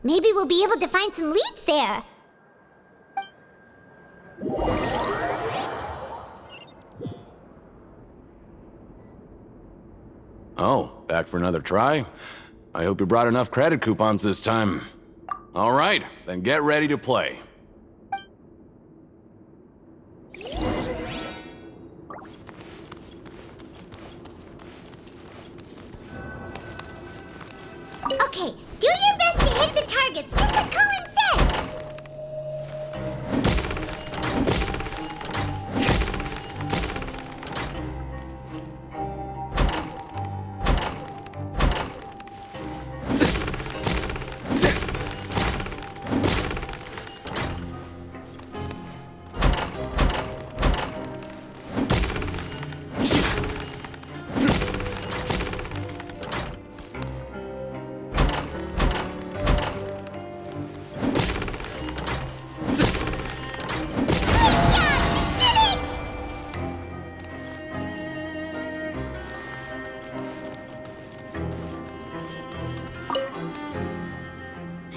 Maybe we'll be able to find some leads there. Oh, back for another try? I hope you brought enough credit coupons this time. All right, then get ready to play. Okay, do your best to hit the targets, just like Colin said!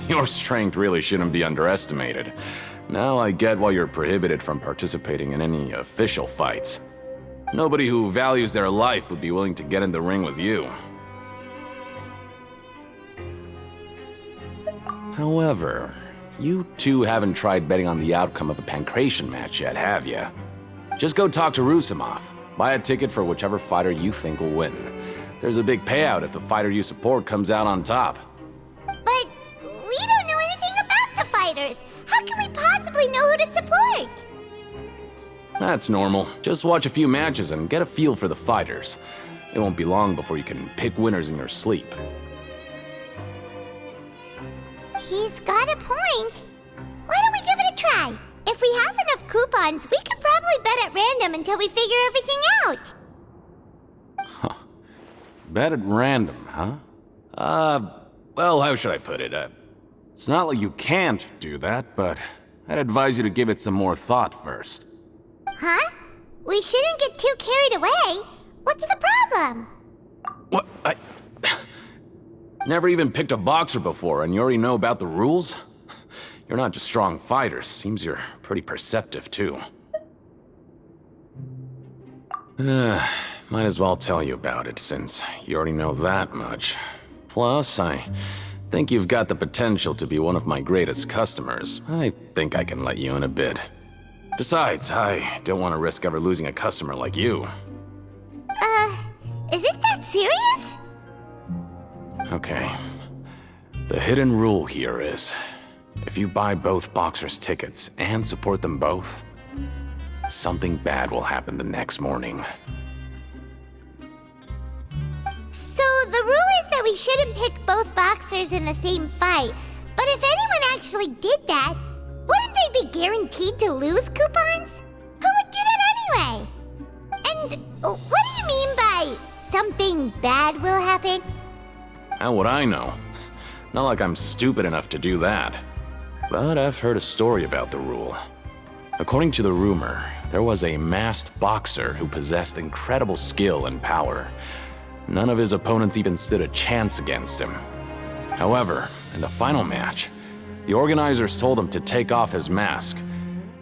Your strength really shouldn't be underestimated. Now I get why you're prohibited from participating in any official fights. Nobody who values their life would be willing to get in the ring with you. However, you two haven't tried betting on the outcome of a pancration match yet, have you? Just go talk to Rusimov. Buy a ticket for whichever fighter you think will win. There's a big payout if the fighter you support comes out on top. But we don't know anything about the fighters. How can we possibly know who to support? That's normal. Just watch a few matches and get a feel for the fighters. It won't be long before you can pick winners in your sleep. He's got a point. Why don't we give it a try? If we have enough coupons, we could probably bet at random until we figure everything out. Huh. Bet at random, huh? Well, how should I put it? It's not like you can't do that, but I'd advise you to give it some more thought first. Huh? We shouldn't get too carried away. What's the problem? What? Never even picked a boxer before, and you already know about the rules? You're not just strong fighters. Seems you're pretty perceptive, too. Might as well tell you about it, since you already know that much. Plus, I think you've got the potential to be one of my greatest customers. I think I can let you in a bit. Besides, I don't want to risk ever losing a customer like you. Is it that serious? Okay. The hidden rule here is, if you buy both boxers' tickets and support them both, something bad will happen the next morning. So the rule is that we shouldn't pick both boxers in the same fight. But if anyone actually did that, wouldn't they be guaranteed to lose coupons? Who would do that anyway? And what do you mean by something bad will happen? How would I know? Not like I'm stupid enough to do that. But I've heard a story about the rule. According to the rumor, there was a masked boxer who possessed incredible skill and power. None of his opponents even stood a chance against him. However, in the final match, the organizers told him to take off his mask.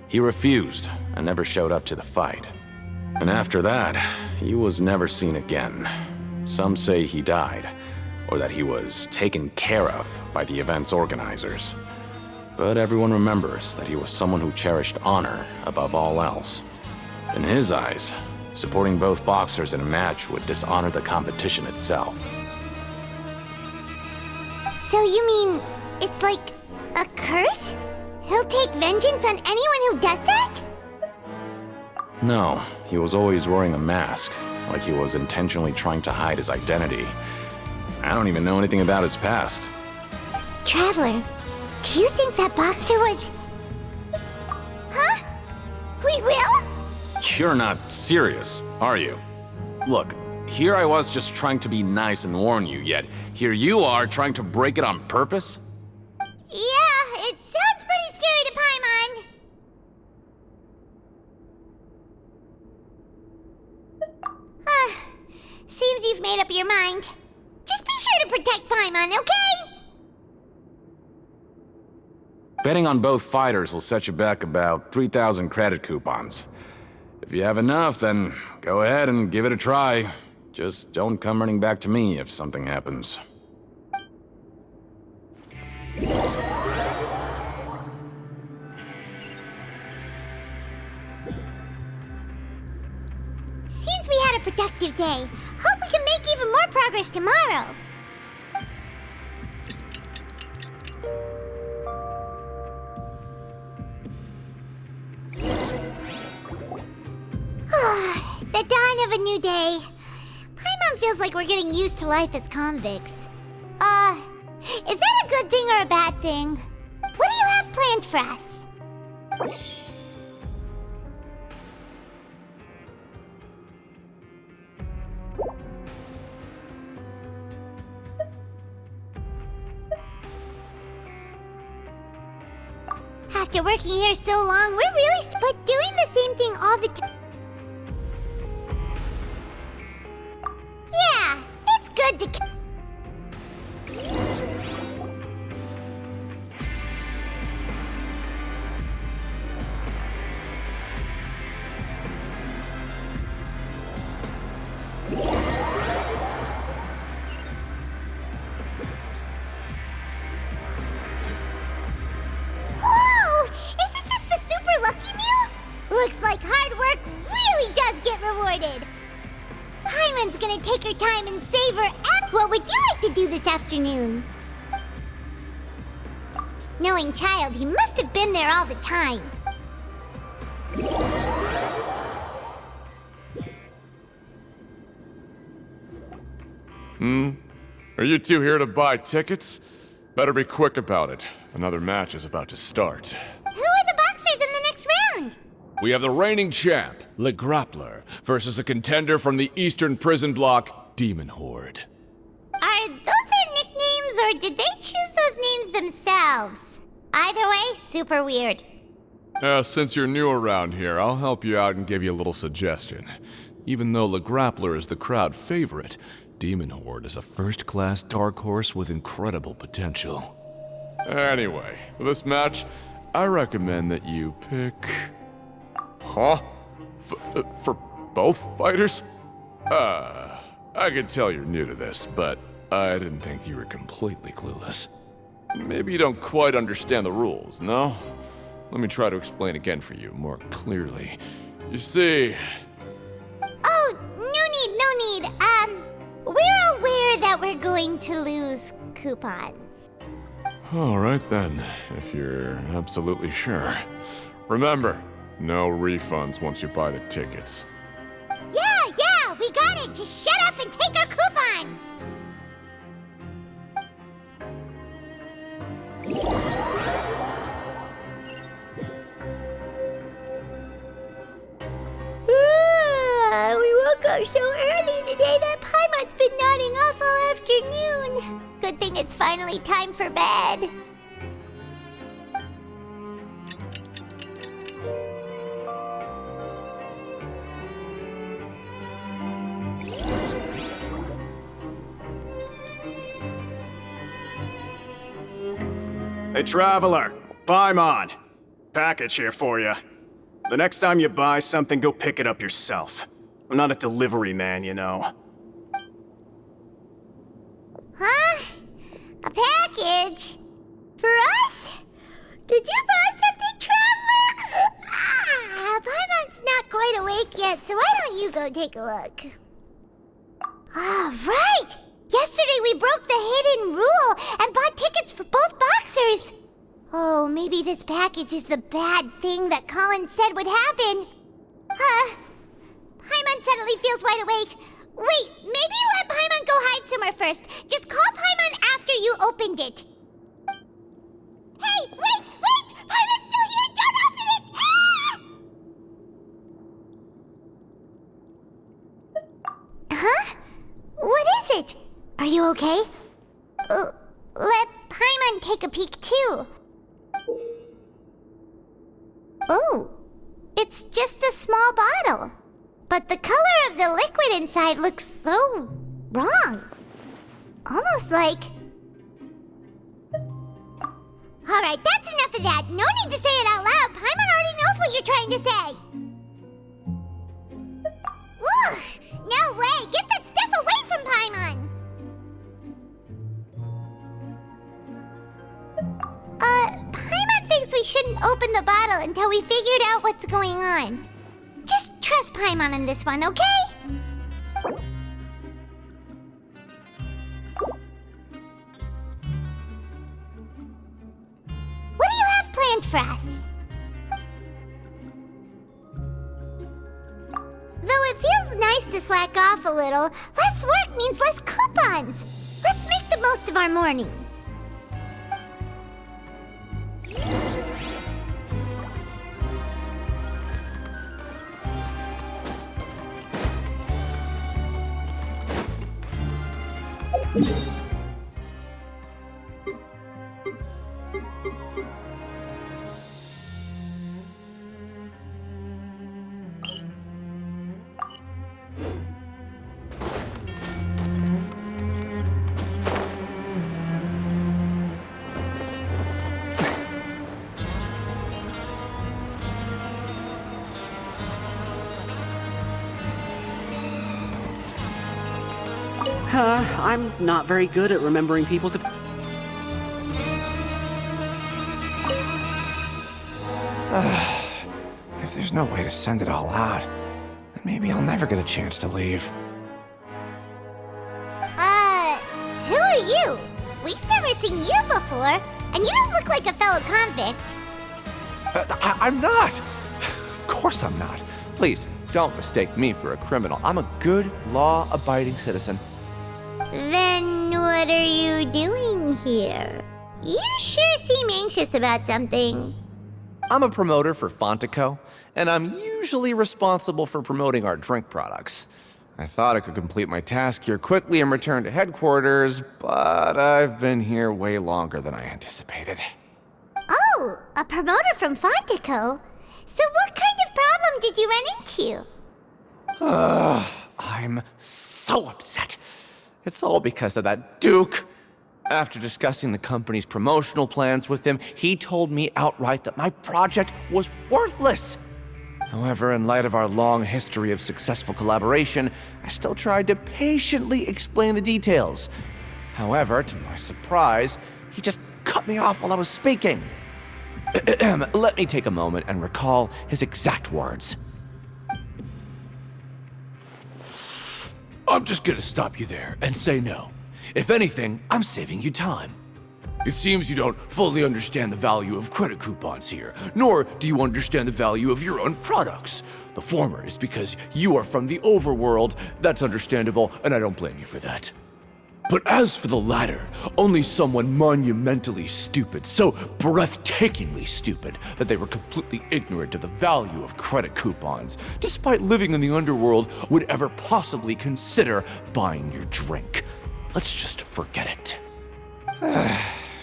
He refused and never showed up to the fight. And after that, he was never seen again. Some say he died, or that he was taken care of by the event's organizers. But everyone remembers that he was someone who cherished honor above all else. In his eyes, supporting both boxers in a match would dishonor the competition itself. So you mean it's like a curse? He'll take vengeance on anyone who does that? No, he was always wearing a mask, like he was intentionally trying to hide his identity. I don't even know anything about his past. Traveler, do you think that boxer was... Huh? We will? You're not serious, are you? Look, here I was just trying to be nice and warn you, yet here you are trying to break it on purpose? Yeah, it sounds pretty scary to Paimon. Seems you've made up your mind. Just be sure to protect Paimon, okay? Betting on both fighters will set you back about 3,000 credit coupons. If you have enough, then go ahead and give it a try. Just don't come running back to me if something happens. Seems we had a productive day. Hope we can make even more progress tomorrow. The dawn of a new day. Paimon feels like we're getting used to life as convicts. Is that a good thing or a bad thing? What do you have planned for us? After working here so long, we're really but doing the same thing all the time. Yeah, it's good to. Whoa! Isn't this the super lucky meal? Looks like hard work really does get rewarded. Paimon's gonna take her time and savor. And what would you like to do this afternoon? Knowing child, he must have been there all the time. Are you two here to buy tickets? Better be quick about it. Another match is about to start. Who are the boxers in the next round? We have the reigning champ, Le Grappler, versus a contender from the Eastern Prison Block, Demon Horde. Are those their nicknames, or did they choose those names themselves? Either way, super weird. Since you're new around here, I'll help you out and give you a little suggestion. Even though Le Grappler is the crowd favorite, Demon Horde is a first-class dark horse with incredible potential. Anyway, for this match, I recommend that you pick... Huh? For both fighters? I can tell you're new to this, but I didn't think you were completely clueless. Maybe you don't quite understand the rules, no? Let me try to explain again for you more clearly. You see... Oh, no need. We're aware that we're going to lose coupons. Alright then, if you're absolutely sure. Remember, no refunds once you buy the tickets. Yeah, we got it. Just shut up and take our coupons. We woke up so early today that Paimon's been nodding off all afternoon. Good thing it's finally time for bed. Hey, Traveler, Paimon. Package here for you. The next time you buy something, go pick it up yourself. I'm not a delivery man, you know. Huh? A package? For us? Did you buy something, Traveler? Paimon's not quite awake yet, so why don't you go take a look? Right! Yesterday we broke the hidden rule and bought tickets for both boxers. Oh, maybe this package is the bad thing that Colin said would happen. Paimon suddenly feels wide awake. Wait, maybe let Paimon go hide somewhere first. Just call Paimon after you opened it. Hey, wait! Paimon's still here! Don't open it! Huh? What is it? Are you okay? Let Paimon take a peek too. Oh, it's just a small bottle. But the color of the liquid inside looks so wrong. Almost like... Alright, that's enough enough of that. No need to say it out loud. Paimon already knows what you're trying to say. Ugh! No way! Get that stuff away from Paimon! Paimon thinks we shouldn't open the bottle until we figured out what's going on. Just trust Paimon on this one, okay? What do you have planned for us? Though it feels nice to slack off a little, less work means less coupons. Let's make the most of our morning. I'm not very good at remembering people's... If there's no way to send it all out, then maybe I'll never get a chance to leave. Who are you? We've never seen you before, and you don't look like a fellow convict. I'm not! Of course I'm not. Please, don't mistake me for a criminal. I'm a good, law-abiding citizen. Then what are you doing here? You sure seem anxious about something. I'm a promoter for Fontico, and I'm usually responsible for promoting our drink products. I thought I could complete my task here quickly and return to headquarters, but I've been here way longer than I anticipated. Oh, a promoter from Fontico? So what kind of problem did you run into? I'm so upset. It's all because of that Duke. After discussing the company's promotional plans with him, he told me outright that my project was worthless. However, in light of our long history of successful collaboration, I still tried to patiently explain the details. However, to my surprise, he just cut me off while I was speaking. Let me take a moment and recall his exact words. I'm just gonna stop you there and say no. If anything, I'm saving you time. It seems you don't fully understand the value of credit coupons here, nor do you understand the value of your own products. The former is because you are from the overworld. That's understandable, and I don't blame you for that. But as for the latter, only someone monumentally stupid, so breathtakingly stupid that they were completely ignorant of the value of credit coupons, despite living in the underworld, would ever possibly consider buying your drink. Let's just forget it.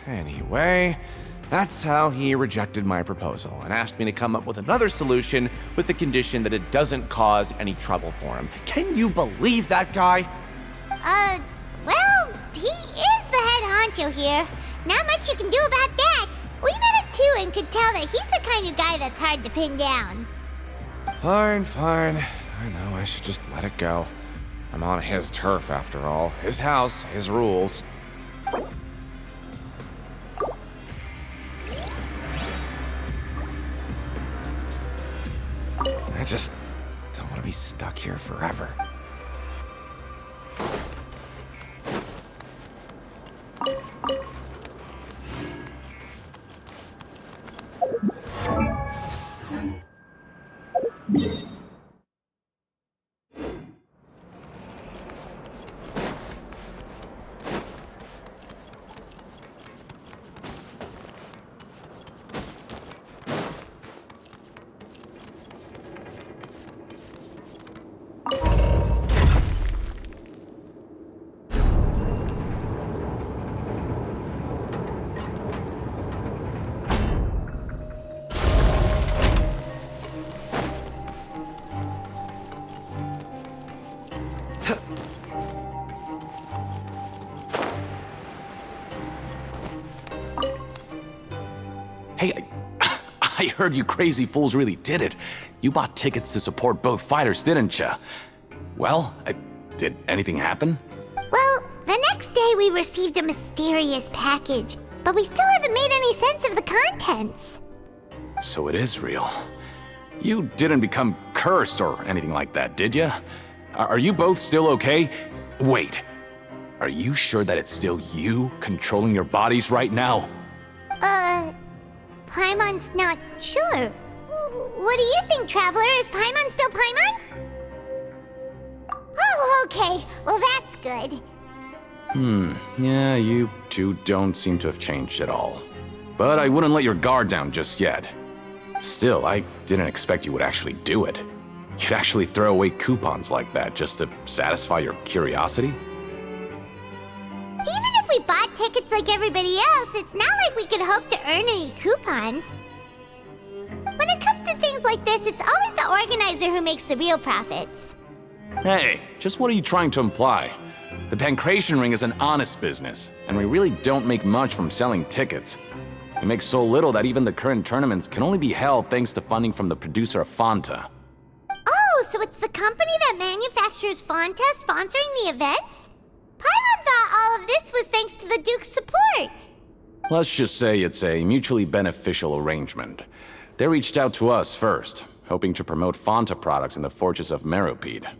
Anyway, that's how he rejected my proposal and asked me to come up with another solution with the condition that it doesn't cause any trouble for him. Can you believe that guy? Well, he is the head honcho here. Not much you can do about that. We met him too and could tell that he's the kind of guy that's hard to pin down. Fine. I know I should just let it go. I'm on his turf after all. His house, his rules. I just don't want to be stuck here forever. Hey, I heard you crazy fools really did it. You bought tickets to support both fighters, didn't ya? Well, did anything happen? Well, the next day we received a mysterious package, but we still haven't made any sense of the contents. So it is real. You didn't become cursed or anything like that, did ya? Are you both still okay? Wait, are you sure that it's still you controlling your bodies right now? Paimon's not sure. What do you think, Traveler? Is Paimon still Paimon? Oh, okay. Well, that's good. Yeah, you two don't seem to have changed at all. But I wouldn't let your guard down just yet. Still, I didn't expect you would actually do it. You'd actually throw away coupons like that just to satisfy your curiosity? Even if we bought tickets like everybody else, it's not like we could hope to earn any coupons. When it comes to things like this, it's always the organizer who makes the real profits. Hey, just what are you trying to imply? The Pancration Ring is an honest business, and we really don't make much from selling tickets. We make so little that even the current tournaments can only be held thanks to funding from the producer of Fanta. Oh, so it's the company that manufactures Fanta sponsoring the events? Paimon thought all of this was thanks to the Duke's support. Let's just say it's a mutually beneficial arrangement. They reached out to us first, hoping to promote Fanta products in the Fortress of Meropide.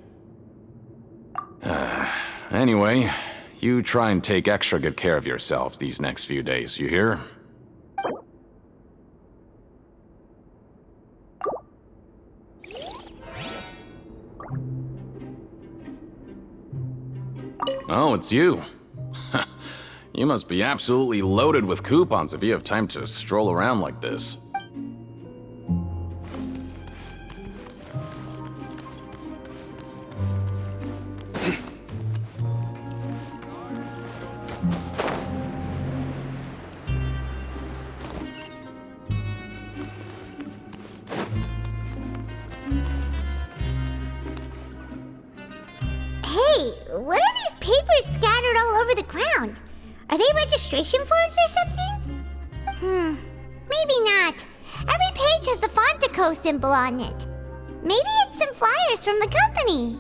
Anyway, you try and take extra good care of yourselves these next few days, you hear? Oh, it's you. You must be absolutely loaded with coupons if you have time to stroll around like this. Hey, what are these papers scattered all over the ground? Are they registration forms or something? Maybe not. Every page has the Fontaco symbol on it. Maybe it's some flyers from the company.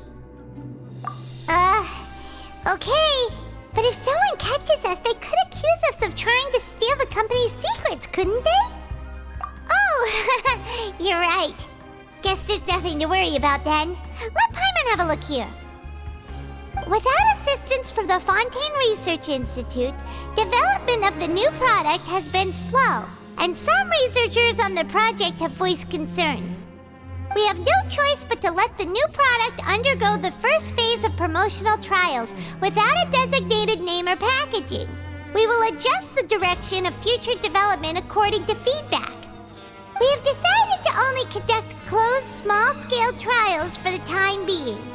Okay. But if someone catches us, they could accuse us of trying to steal the company's secrets, couldn't they? Oh, you're right. Guess there's nothing to worry about then. Let Paimon have a look here. Without assistance from the Fontaine Research Institute, development of the new product has been slow, and some researchers on the project have voiced concerns. We have no choice but to let the new product undergo the first phase of promotional trials without a designated name or packaging. We will adjust the direction of future development according to feedback. We have decided to only conduct closed, small-scale trials for the time being.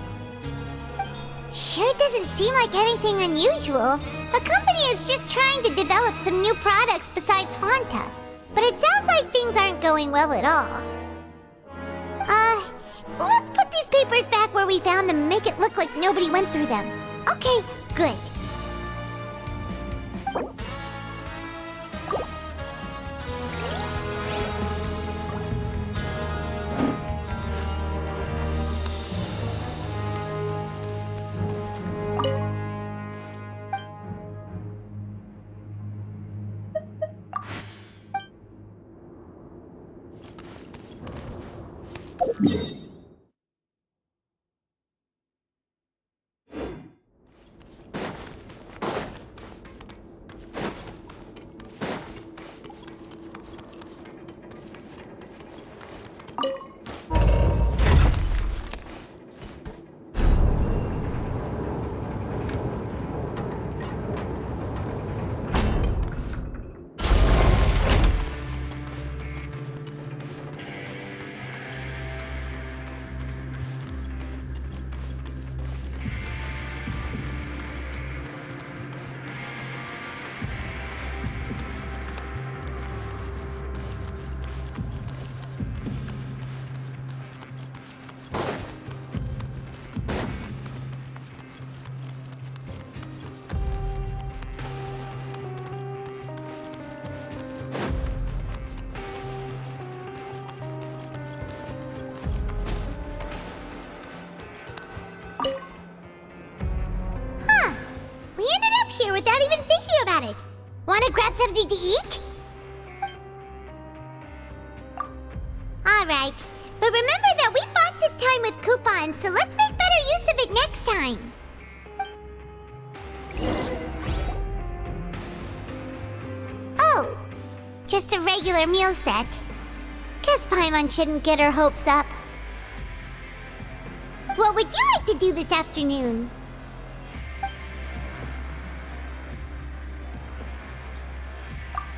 Sure doesn't seem like anything unusual. The company is just trying to develop some new products besides Fanta. But it sounds like things aren't going well at all. Let's put these papers back where we found them and make it look like nobody went through them. Okay, good. thinking about it. Wanna grab something to eat? Alright, but remember that we bought this time with coupons, so let's make better use of it next time. Oh, just a regular meal set. Guess Paimon shouldn't get her hopes up. What would you like to do this afternoon?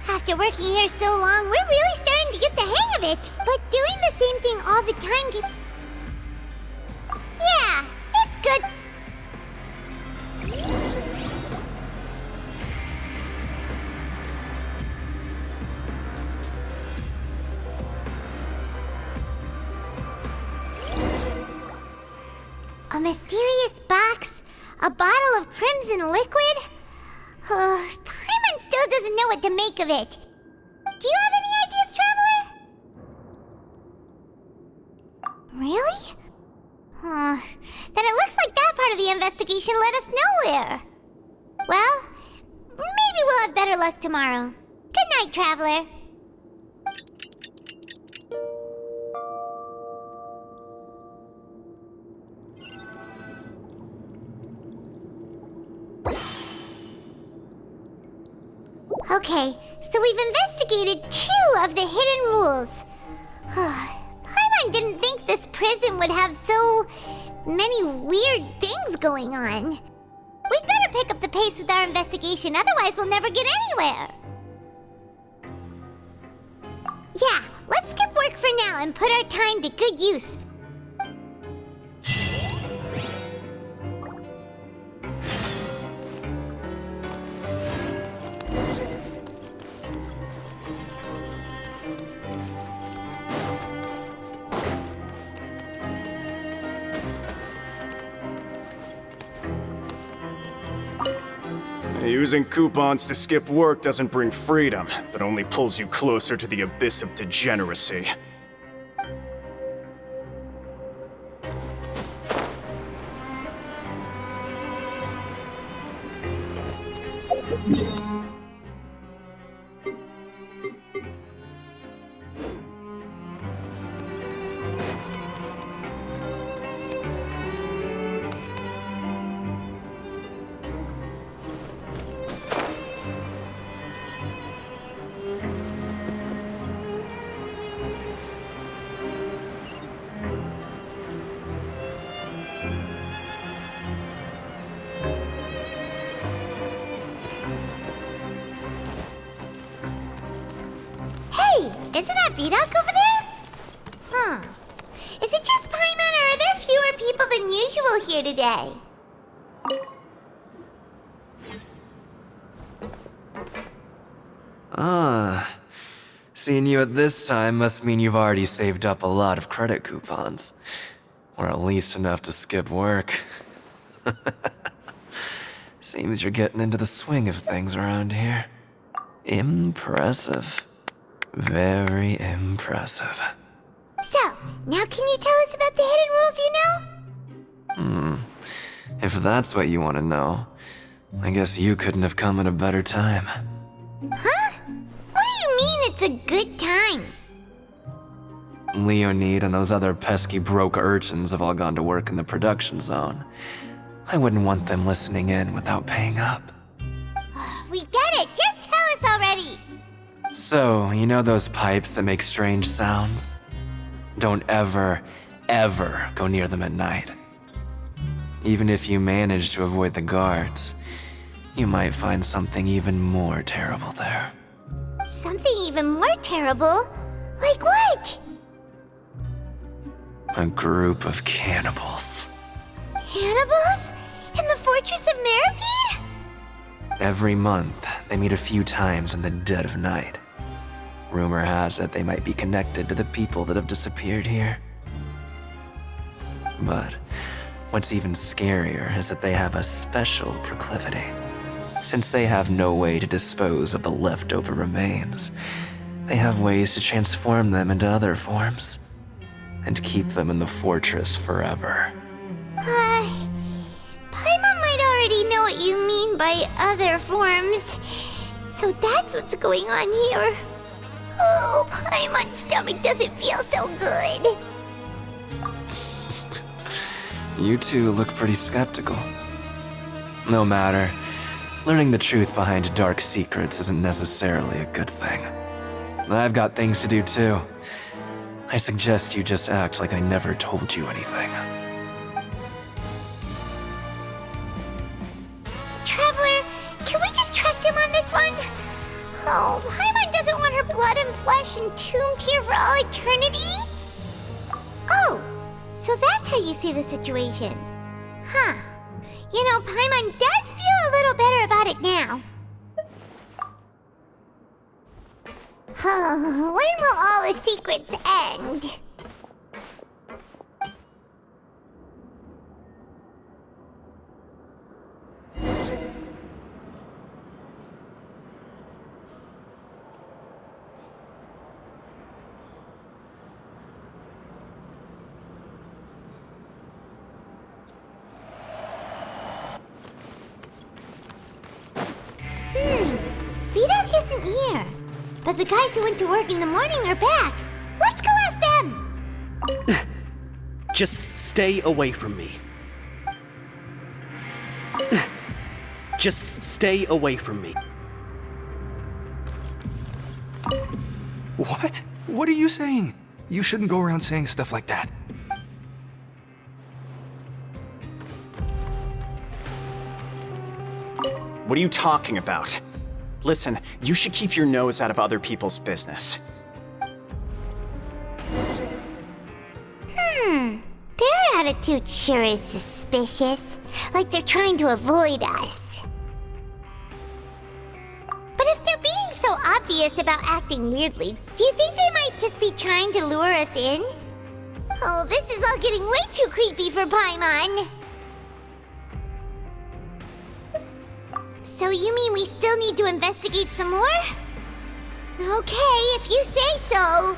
After working here so long, we're really starting to get the hang of it. But doing the same thing all the time can... Yeah, that's good. A mysterious box? A bottle of crimson liquid? Paimon still doesn't know what to make of it. Do you have any ideas, Traveler? Really? Then it looks like that part of the investigation led us nowhere. Well, maybe we'll have better luck tomorrow. Good night, Traveler. Okay, so we've investigated 2 of the hidden rules. Paimon didn't think this prison would have so many weird things going on. We'd better pick up the pace with our investigation, otherwise we'll never get anywhere. Yeah, let's skip work for now and put our time to good use. Using coupons to skip work doesn't bring freedom, but only pulls you closer to the abyss of degeneracy. Isn't that Vidoc over there? Is it just Paimon, or are there fewer people than usual here today? Seeing you at this time must mean you've already saved up a lot of credit coupons. Or at least enough to skip work. Seems you're getting into the swing of things around here. Impressive. Very impressive. So, now can you tell us about the hidden rules you know? If that's what you want to know, I guess you couldn't have come at a better time. Huh? What do you mean it's a good time? Leonid and those other pesky broke urchins have all gone to work in the production zone. I wouldn't want them listening in without paying up. We get it! Just tell us already! So, you know those pipes that make strange sounds? Don't ever, ever go near them at night. Even if you manage to avoid the guards, you might find something even more terrible there. Something even more terrible? Like what? A group of cannibals. Cannibals? In the Fortress of Meripede? Every month, they meet a few times in the dead of night. Rumor has it they might be connected to the people that have disappeared here. But what's even scarier is that they have a special proclivity. Since they have no way to dispose of the leftover remains, they have ways to transform them into other forms and keep them in the fortress forever. Paimon might already know what you mean by other forms. So that's what's going on here. Oh, Paimon's stomach doesn't feel so good. You two look pretty skeptical. No matter, learning the truth behind dark secrets isn't necessarily a good thing. I've got things to do too. I suggest you just act like I never told you anything. Traveler, can we just trust him on this one? Oh, Paimon doesn't want her blood and flesh entombed here for all eternity? Oh, so that's how you see the situation. Huh. You know, Paimon does feel a little better about it now. When will all the secrets end? Vidok isn't here. But the guys who went to work in the morning are back. Let's go ask them. Just stay away from me. Just stay away from me. What? What are you saying? You shouldn't go around saying stuff like that. What are you talking about? Listen, you should keep your nose out of other people's business. Their attitude sure is suspicious. Like they're trying to avoid us. But if they're being so obvious about acting weirdly, do you think they might just be trying to lure us in? Oh, this is all getting way too creepy for Paimon. So you mean we still need to investigate some more? Okay, if you say so.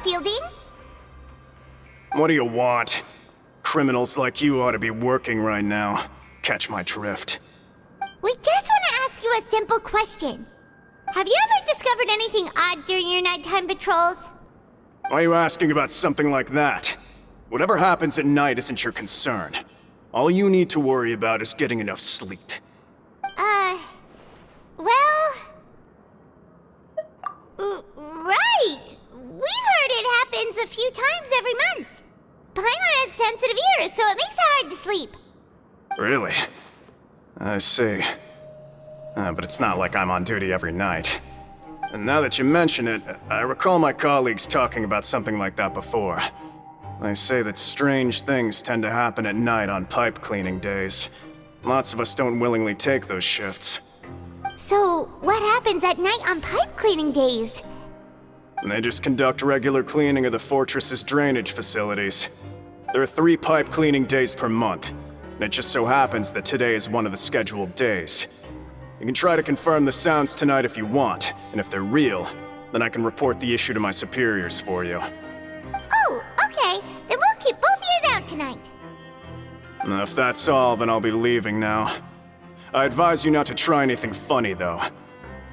Fielding? What do you want? Criminals like you ought to be working right now. Catch my drift. We just want to ask you a simple question. Have you ever discovered anything odd during your nighttime patrols? Why are you asking about something like that? Whatever happens at night isn't your concern. All you need to worry about is getting enough sleep. Right! We've heard it happens a few times every month. Paimon has sensitive ears, so it makes it hard to sleep. Really? I see. But it's not like I'm on duty every night. And now that you mention it, I recall my colleagues talking about something like that before. They say that strange things tend to happen at night on pipe cleaning days. Lots of us don't willingly take those shifts. So, what happens at night on pipe cleaning days? They just conduct regular cleaning of the fortress's drainage facilities. There are 3 pipe cleaning days per month, and it just so happens that today is one of the scheduled days. You can try to confirm the sounds tonight if you want, and if they're real, then I can report the issue to my superiors for you. Oh, okay. Then we'll keep both ears out tonight. If that's all, then I'll be leaving now. I advise you not to try anything funny, though.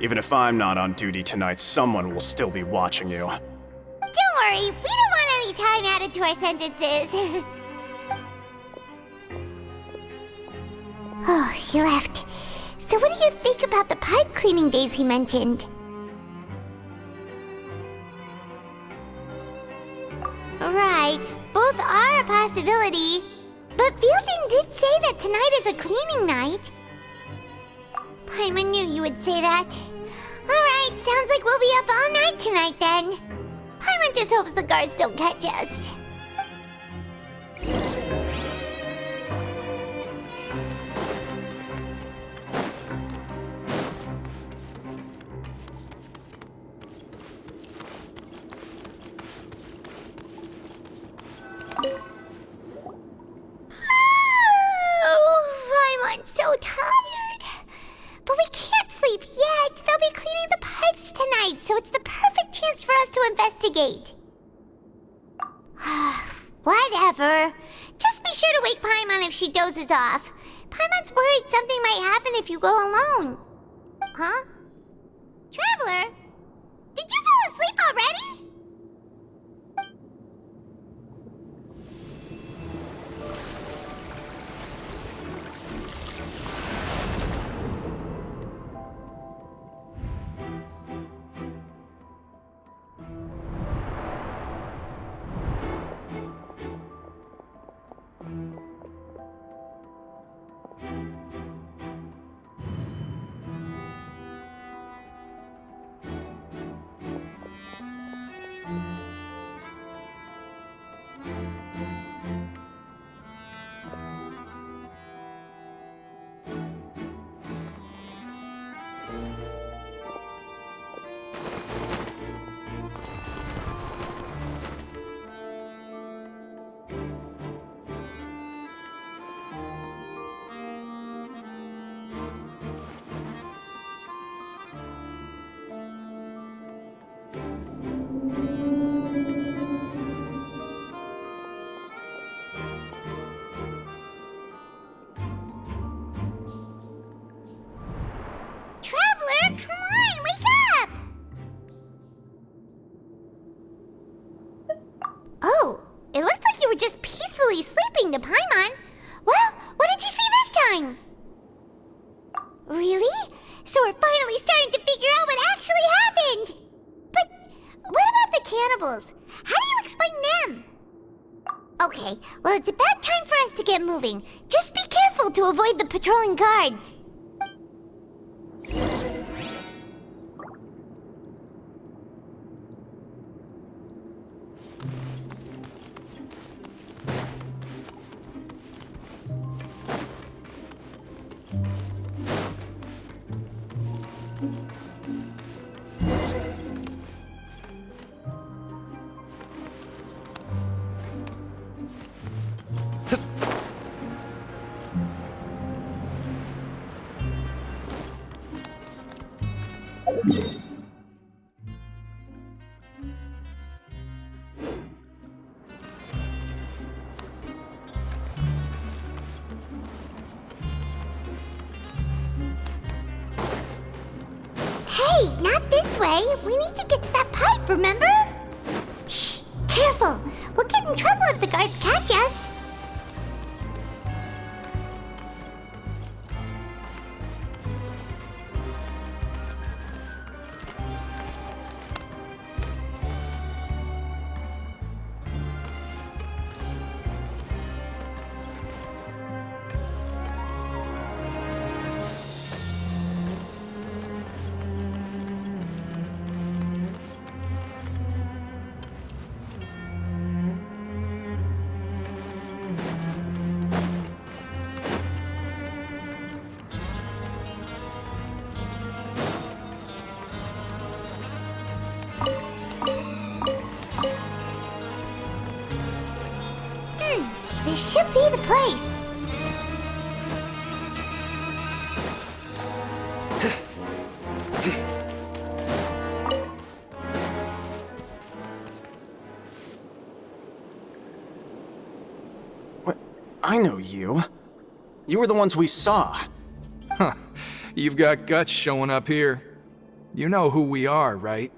Even if I'm not on duty tonight, someone will still be watching you. Don't worry, we don't want any time added to our sentences. Oh, he left. So what do you think about the pipe cleaning days he mentioned? Right, both are a possibility. But Fielding did say that tonight is a cleaning night. Paimon knew you would say that. Alright, sounds like we'll be up all night tonight then. Paimon just hopes the guards don't catch us. supposed to investigate. Whatever. Just be sure to wake Paimon if she dozes off. Paimon's worried something might happen if you go alone. Huh? Traveler? Did you fall asleep already? Traveler, come on, wake up! Oh, it looked like you were just peacefully sleeping to Paimon. Well, what did you see this time? Really? So we're finally starting to figure out what actually happened! But what about the cannibals? How do you explain them? Okay, well, it's about time for us to get moving. Just be careful to avoid the patrolling guards. Hey, not this way. We need to get to that pipe, remember? Shh, careful. We'll get in trouble if the guards catch us. This should be the place. What? I know you. You were the ones we saw. Huh. You've got guts showing up here. You know who we are, right?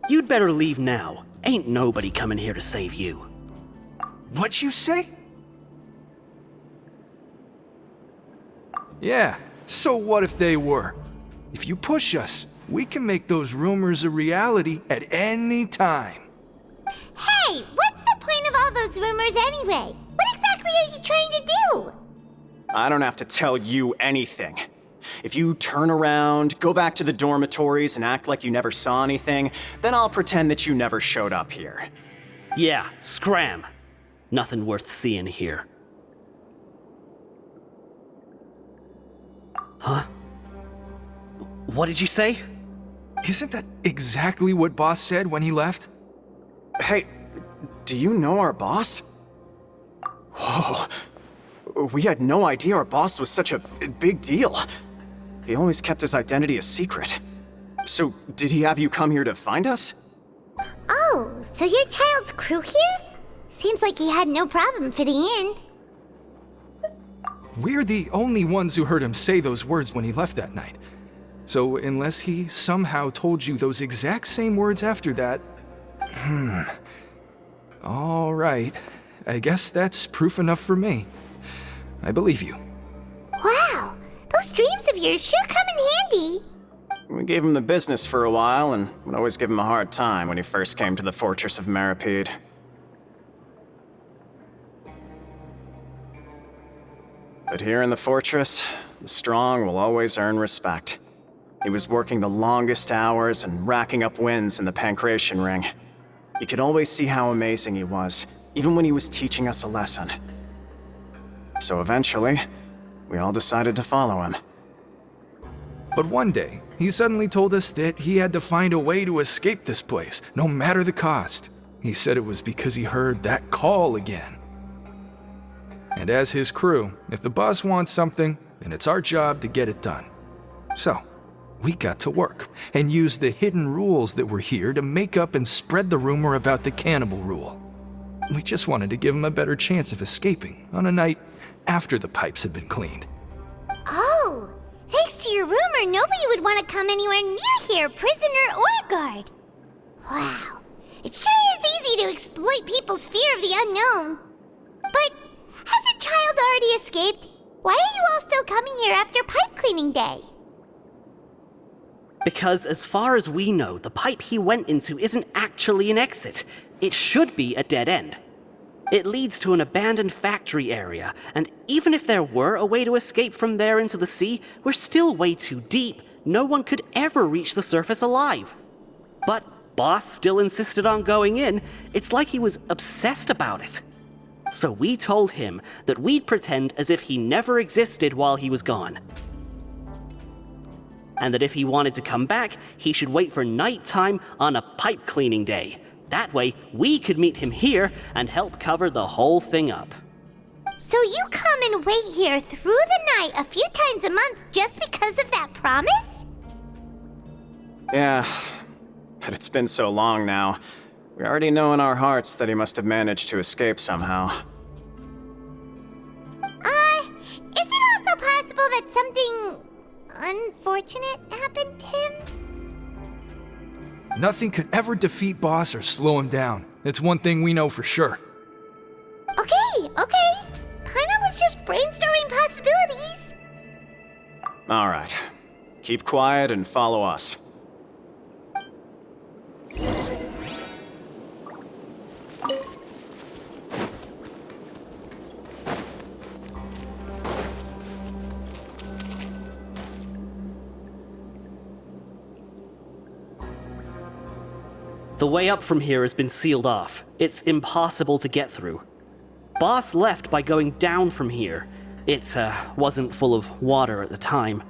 You'd better leave now. Ain't nobody coming here to save you. What'd you say? Yeah, so what if they were? If you push us, we can make those rumors a reality at any time. Hey, what's the point of all those rumors anyway? What exactly are you trying to do? I don't have to tell you anything. If you turn around, go back to the dormitories, and act like you never saw anything, then I'll pretend that you never showed up here. Yeah, scram. Nothing worth seeing here. Huh? What did you say? Isn't that exactly what Boss said when he left? Hey, do you know our boss? Whoa. We had no idea our boss was such a big deal. He always kept his identity a secret. So, did he have you come here to find us? Oh, so your child's crew here? Seems like he had no problem fitting in. We're the only ones who heard him say those words when he left that night. So unless he somehow told you those exact same words after that... All right. I guess that's proof enough for me. I believe you. Wow, those dreams of yours sure come in handy. We gave him the business for a while and would always give him a hard time when he first came to the Fortress of Meripede. But here in the fortress, the strong will always earn respect. He was working the longest hours and racking up wins in the Pancration Ring. You could always see how amazing he was, even when he was teaching us a lesson. So eventually, we all decided to follow him. But one day, he suddenly told us that he had to find a way to escape this place, no matter the cost. He said it was because he heard that call again. And as his crew, if the boss wants something, then it's our job to get it done. So, we got to work and used the hidden rules that were here to make up and spread the rumor about the cannibal rule. We just wanted to give him a better chance of escaping on a night after the pipes had been cleaned. Oh, thanks to your rumor, nobody would want to come anywhere near here, prisoner or guard. Wow, it sure is easy to exploit people's fear of the unknown. But hasn't Child already escaped? Why are you all still coming here after pipe cleaning day? Because as far as we know, the pipe he went into isn't actually an exit. It should be a dead end. It leads to an abandoned factory area, and even if there were a way to escape from there into the sea, we're still way too deep. No one could ever reach the surface alive. But Boss still insisted on going in. It's like he was obsessed about it. So we told him that we'd pretend as if he never existed while he was gone. And that if he wanted to come back, he should wait for nighttime on a pipe cleaning day. That way, we could meet him here and help cover the whole thing up. So you come and wait here through the night a few times a month just because of that promise? Yeah, but it's been so long now. We already know in our hearts that he must have managed to escape somehow. Is it also possible that something unfortunate happened to him? Nothing could ever defeat Boss or slow him down. It's one thing we know for sure. Okay. Paimon was just brainstorming possibilities. All right. Keep quiet and follow us. The way up from here has been sealed off. It's impossible to get through. Boss left by going down from here. It wasn't full of water at the time.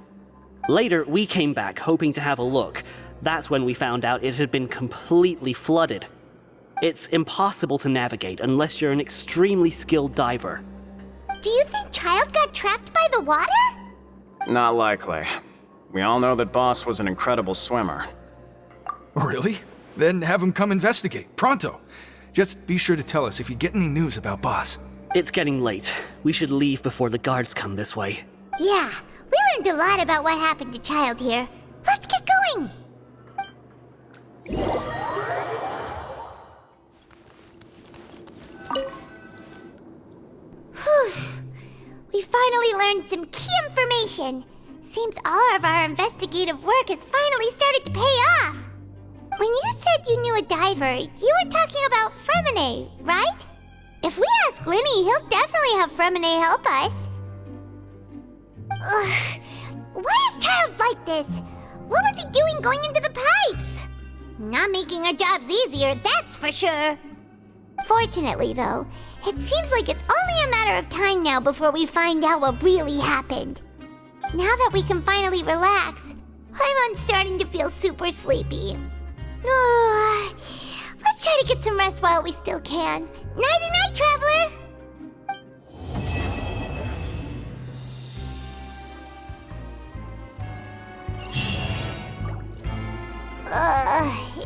Later, we came back hoping to have a look. That's when we found out it had been completely flooded. It's impossible to navigate unless you're an extremely skilled diver. Do you think Child got trapped by the water? Not likely. We all know that Boss was an incredible swimmer. Really? Then have him come investigate, pronto. Just be sure to tell us if you get any news about Boss. It's getting late. We should leave before the guards come this way. Yeah, we learned a lot about what happened to Child here. Let's get going! Whew. We finally learned some key information. Seems all of our investigative work has finally started to pay off. When you said you knew a diver, you were talking about Fremine, right? If we ask Linny, he'll definitely have Fremine help us. Ugh. Why is Child like this? What was he doing going into the pipes? Not making our jobs easier, that's for sure. Fortunately, though, it seems like it's only a matter of time now before we find out what really happened. Now that we can finally relax, I'm starting to feel super sleepy. Let's try to get some rest while we still can. Nighty-night, traveler!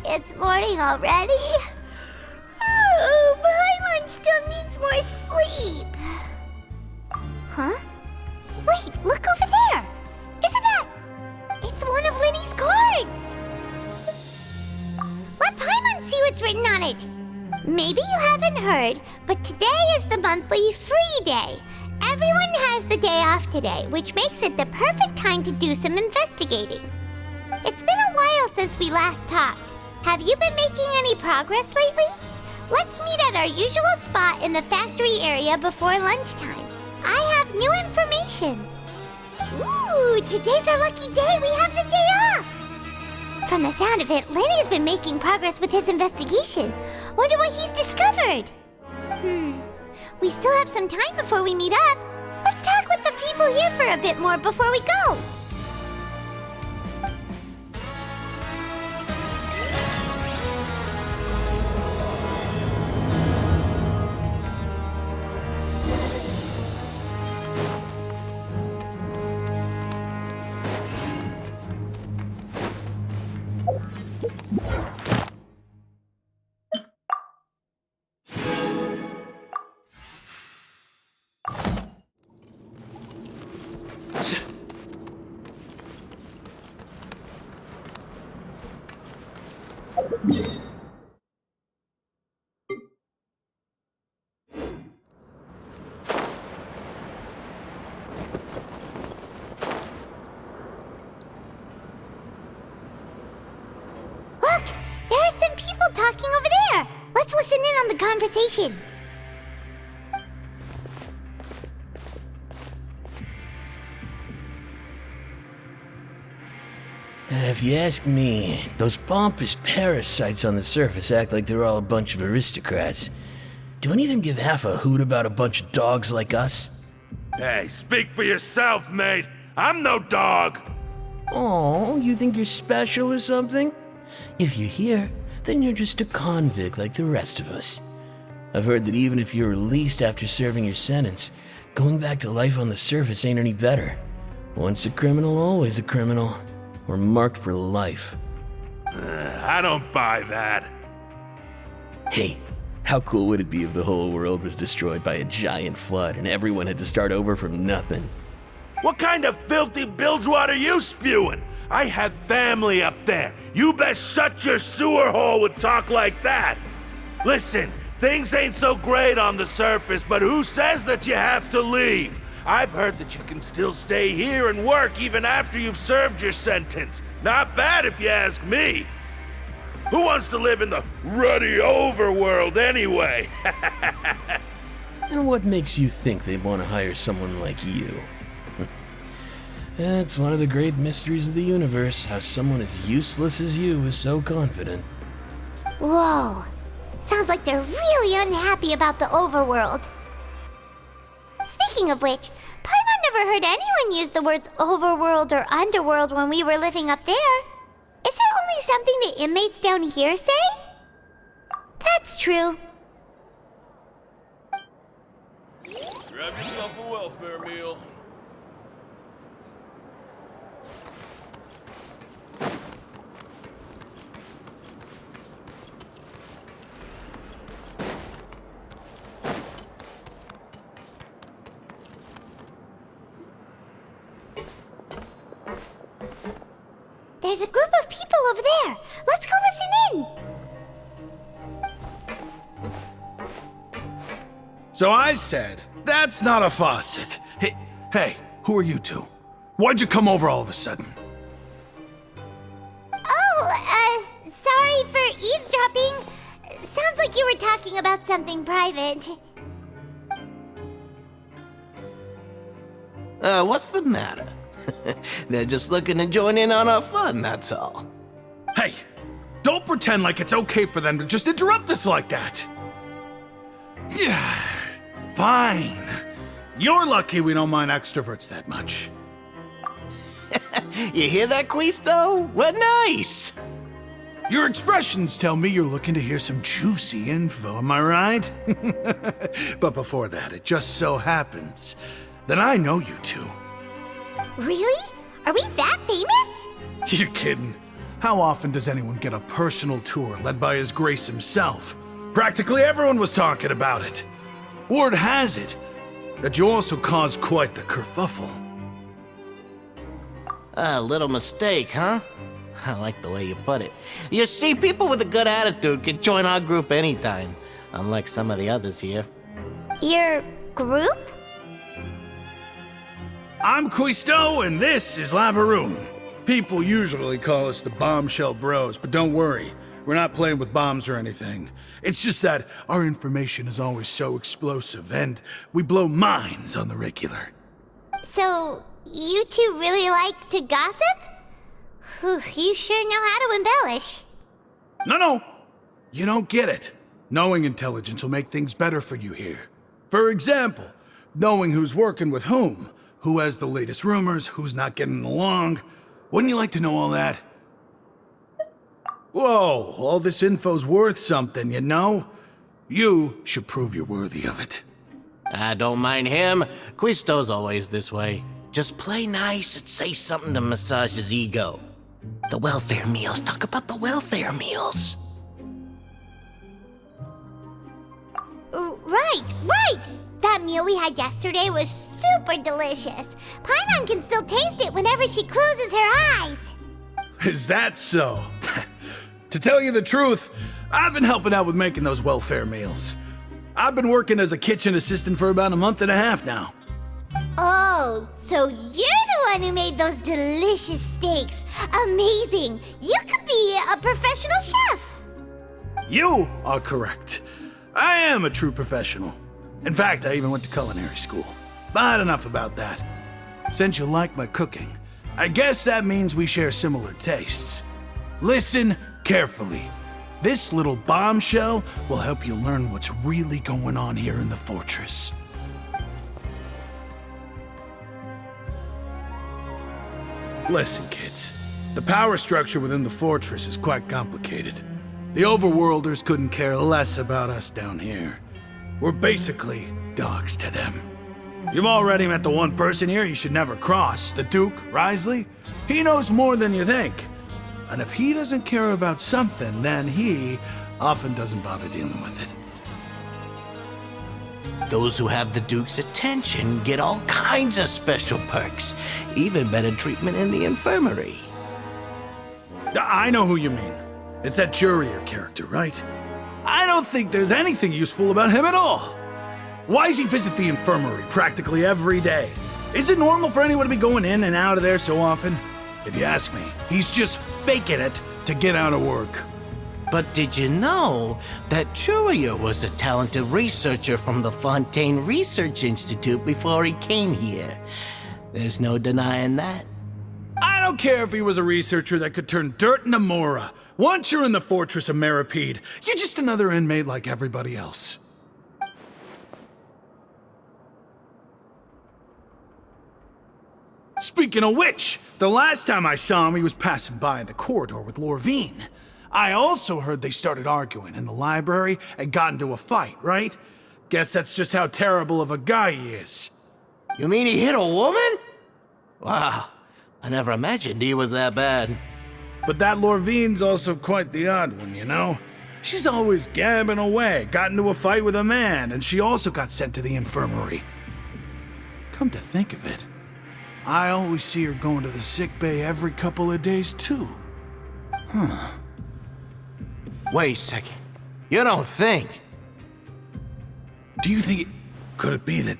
It's morning already? still needs more sleep. Huh? Wait, look over there! Isn't that... It's one of Linny's cards! Let Paimon see what's written on it. Maybe you haven't heard, but today is the monthly free day. Everyone has the day off today, which makes it the perfect time to do some investigating. It's been a while since we last talked. Have you been making any progress lately? Let's meet at our usual spot in the factory area before lunchtime. I have new information. Ooh, today's our lucky day. We have the day off. From the sound of it, Lenny's been making progress with his investigation. Wonder what he's discovered. We still have some time before we meet up. Let's talk with the people here for a bit more before we go. Look, there are some people talking over there. Let's listen in on the conversation. If you ask me, those pompous parasites on the surface act like they're all a bunch of aristocrats. Do any of them give half a hoot about a bunch of dogs like us? Hey, speak for yourself, mate. I'm no dog. Oh, you think you're special or something? If you're here, then you're just a convict like the rest of us. I've heard that even if you're released after serving your sentence, going back to life on the surface ain't any better. Once a criminal, always a criminal. We're marked for life. I don't buy that. Hey, how cool would it be if the whole world was destroyed by a giant flood and everyone had to start over from nothing? What kind of filthy bilgewater are you spewing? I have family up there. You best shut your sewer hole with talk like that. Listen, things ain't so great on the surface, but who says that you have to leave? I've heard that you can still stay here and work even after you've served your sentence. Not bad if you ask me. Who wants to live in the ruddy overworld anyway? And what makes you think they'd want to hire someone like you? It's one of the great mysteries of the universe, how someone as useless as you is so confident. Whoa. Sounds like they're really unhappy about the overworld. Speaking of which, Paimon never heard anyone use the words overworld or underworld when we were living up there. Is it only something the inmates down here say? That's true. Grab yourself a welfare meal. There's a group of people over there. Let's go listen in. So I said, that's not a faucet. Hey, who are you two? Why'd you come over all of a sudden? Oh, sorry for eavesdropping. Sounds like you were talking about something private. What's the matter? They're just looking to join in on our fun, that's all. Hey, don't pretend like it's okay for them to just interrupt us like that. Yeah, fine. You're lucky we don't mind extroverts that much. You hear that, Quisto? What nice! Your expressions tell me you're looking to hear some juicy info, am I right? But before that, it just so happens that I know you two. Really? Are we that famous? You're kidding. How often does anyone get a personal tour led by His Grace himself? Practically everyone was talking about it. Word has it that you also caused quite the kerfuffle. A little mistake, huh? I like the way you put it. You see, people with a good attitude can join our group anytime, unlike some of the others here. Your group? I'm Quisto, and this is Lavaroon. People usually call us the Bombshell Bros, but don't worry, we're not playing with bombs or anything. It's just that our information is always so explosive, and we blow minds on the regular. So, you two really like to gossip? Whew, you sure know how to embellish. No, you don't get it. Knowing intelligence will make things better for you here. For example, knowing who's working with whom, who has the latest rumors, who's not getting along. Wouldn't you like to know all that? Whoa, all this info's worth something, you know? You should prove you're worthy of it. I don't mind him. Quisto's always this way. Just play nice and say something to massage his ego. The welfare meals. Talk about the welfare meals. Right! That meal we had yesterday was super delicious. Paimon can still taste it whenever she closes her eyes. Is that so? To tell you the truth, I've been helping out with making those welfare meals. I've been working as a kitchen assistant for about a month and a half now. Oh, so you're the one who made those delicious steaks. Amazing! You could be a professional chef. You are correct. I am a true professional. In fact, I even went to culinary school. But enough about that. Since you like my cooking, I guess that means we share similar tastes. Listen carefully. This little bombshell will help you learn what's really going on here in the fortress. Listen, kids. The power structure within the fortress is quite complicated. The overworlders couldn't care less about us down here. We're basically dogs to them. You've already met the one person here you should never cross, the Duke, Risley. He knows more than you think. And if he doesn't care about something, then he often doesn't bother dealing with it. Those who have the Duke's attention get all kinds of special perks, even better treatment in the infirmary. I know who you mean. It's that Jurier character, right? I don't think there's anything useful about him at all. Why does he visit the infirmary practically every day? Is it normal for anyone to be going in and out of there so often? If you ask me, he's just faking it to get out of work. But did you know that Jurier was a talented researcher from the Fontaine Research Institute before he came here? There's no denying that. I don't care if he was a researcher that could turn dirt into Mora. Once you're in the fortress of Meripede, you're just another inmate like everybody else. Speaking of which, the last time I saw him, he was passing by in the corridor with Lorvine. I also heard they started arguing in the library and got into a fight, right? Guess that's just how terrible of a guy he is. You mean he hit a woman? Wow, I never imagined he was that bad. But that Lorvine's also quite the odd one, you know? She's always gabbing away, got into a fight with a man, and she also got sent to the infirmary. Come to think of it, I always see her going to the sick bay every couple of days, too. Huh. Wait a second. You don't think? Do you think could it be that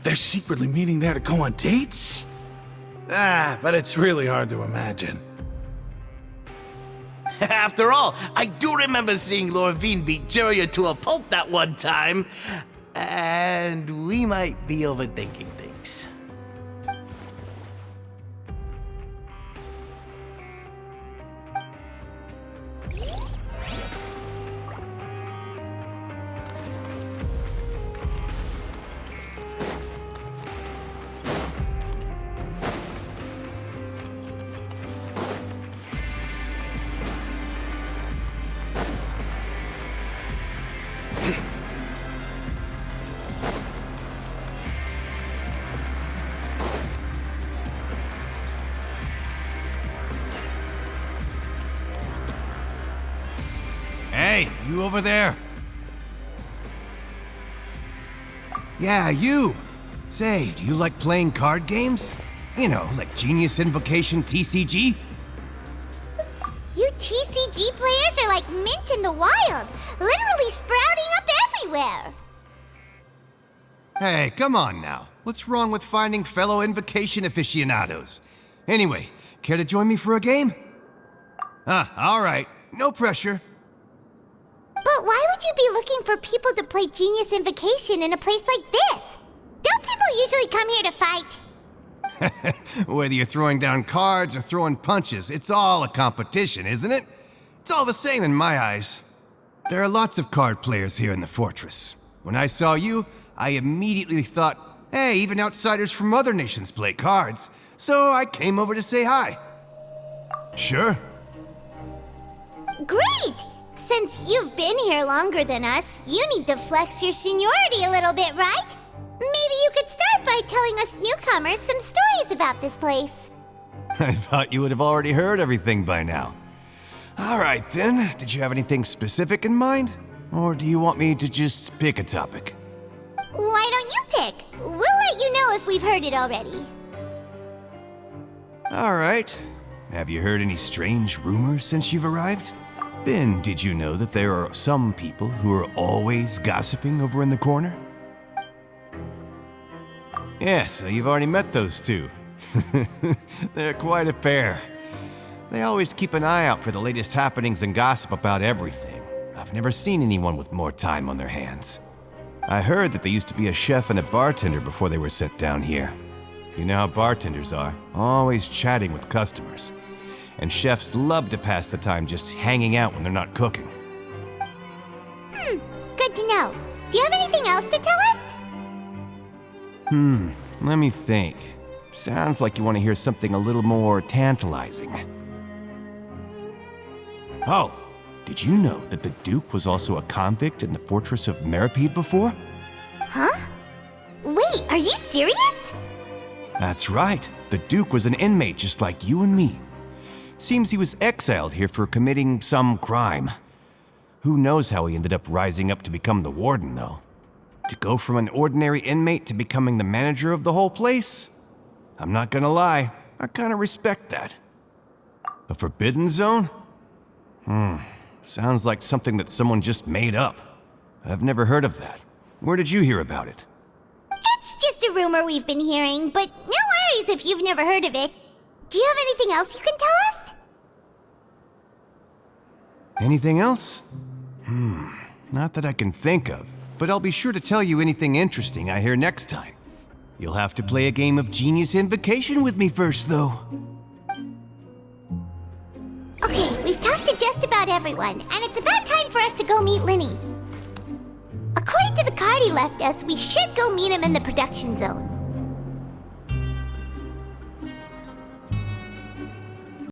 they're secretly meeting there to go on dates? But it's really hard to imagine. After all, I do remember seeing Lorvine beat Jurier to a pulp that one time. And we might be overthinking things. Hey, you over there? Yeah, you! Say, do you like playing card games? You know, like Genius Invocation TCG? You TCG players are like mint in the wild, literally sprouting up everywhere. Hey, come on now. What's wrong with finding fellow Invocation aficionados? Anyway, care to join me for a game? Alright. No pressure. But why would you be looking for people to play Genius Invocation in a place like this? Don't people usually come here to fight? Whether you're throwing down cards or throwing punches, it's all a competition, isn't it? It's all the same in my eyes. There are lots of card players here in the fortress. When I saw you, I immediately thought, hey, even outsiders from other nations play cards. So I came over to say hi. Sure. Great! Since you've been here longer than us, you need to flex your seniority a little bit, right? Maybe you could start by telling us newcomers some stories about this place. I thought you would have already heard everything by now. All right then, did you have anything specific in mind? Or do you want me to just pick a topic? Why don't you pick? We'll let you know if we've heard it already. All right. Have you heard any strange rumors since you've arrived? Ben, did you know that there are some people who are always gossiping over in the corner? Yeah, so you've already met those two. They're quite a pair. They always keep an eye out for the latest happenings and gossip about everything. I've never seen anyone with more time on their hands. I heard that they used to be a chef and a bartender before they were sent down here. You know how bartenders are, always chatting with customers. And chefs love to pass the time just hanging out when they're not cooking. Good to know. Do you have anything else to tell us? Let me think. Sounds like you want to hear something a little more tantalizing. Oh, did you know that the Duke was also a convict in the fortress of Meripede before? Huh? Wait, are you serious? That's right. The Duke was an inmate just like you and me. Seems he was exiled here for committing some crime. Who knows how he ended up rising up to become the warden, though. To go from an ordinary inmate to becoming the manager of the whole place? I'm not gonna lie, I kinda respect that. A forbidden zone? Sounds like something that someone just made up. I've never heard of that. Where did you hear about it? It's just a rumor we've been hearing, but no worries if you've never heard of it. Do you have anything else you can tell us? Anything else? Not that I can think of, but I'll be sure to tell you anything interesting I hear next time. You'll have to play a game of Genius Invocation with me first, though. Okay, we've talked to just about everyone, and it's about time for us to go meet Linny. According to the card he left us, we should go meet him in the production zone.